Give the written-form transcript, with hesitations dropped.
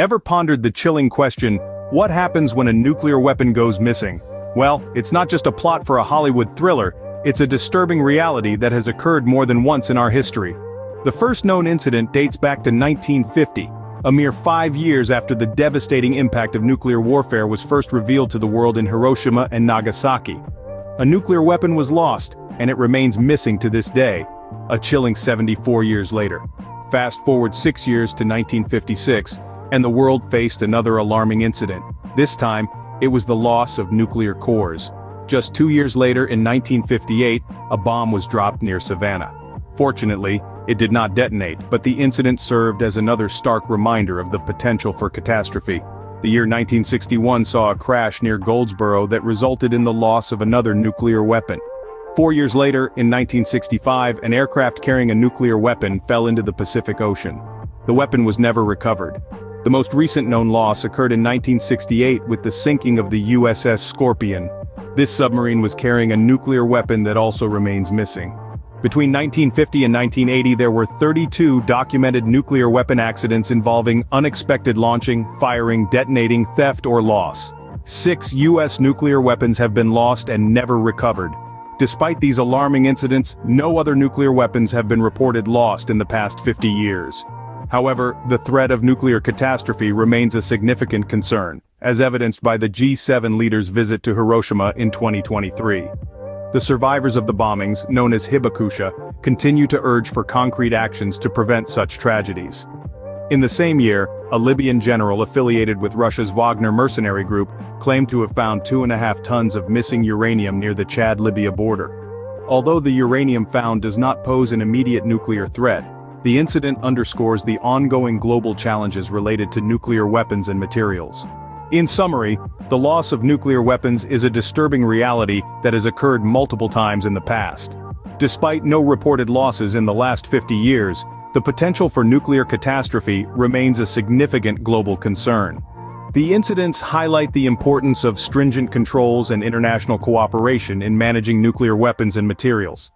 Ever pondered the chilling question, what happens when a nuclear weapon goes missing? Well, it's not just a plot for a Hollywood thriller, it's a disturbing reality that has occurred more than once in our history. The first known incident dates back to 1950, a mere 5 years after the devastating impact of nuclear warfare was first revealed to the world in Hiroshima and Nagasaki. A nuclear weapon was lost, and it remains missing to this day, a chilling 74 years later. Fast forward 6 years to 1956, and the world faced another alarming incident. This time, it was the loss of nuclear cores. Just 2 years later in 1958, a bomb was dropped near Savannah. Fortunately, it did not detonate, but the incident served as another stark reminder of the potential for catastrophe. The year 1961 saw a crash near Goldsboro that resulted in the loss of another nuclear weapon. 4 years later, in 1965, an aircraft carrying a nuclear weapon fell into the Pacific Ocean. The weapon was never recovered. The most recent known loss occurred in 1968 with the sinking of the USS Scorpion. This submarine was carrying a nuclear weapon that also remains missing. Between 1950 and 1980 there were 32 documented nuclear weapon accidents involving unexpected launching, firing, detonating, theft or loss. 6 U.S. nuclear weapons have been lost and never recovered. Despite these alarming incidents, no other nuclear weapons have been reported lost in the past 50 years. However, the threat of nuclear catastrophe remains a significant concern, as evidenced by the G7 leaders' visit to Hiroshima in 2023. The survivors of the bombings, known as Hibakusha, continue to urge for concrete actions to prevent such tragedies. In the same year, a Libyan general affiliated with Russia's Wagner mercenary group claimed to have found 2.5 tons of missing uranium near the Chad-Libya border. Although the uranium found does not pose an immediate nuclear threat, the incident underscores the ongoing global challenges related to nuclear weapons and materials. In summary, the loss of nuclear weapons is a disturbing reality that has occurred multiple times in the past. Despite no reported losses in the last 50 years, the potential for nuclear catastrophe remains a significant global concern. The incidents highlight the importance of stringent controls and international cooperation in managing nuclear weapons and materials.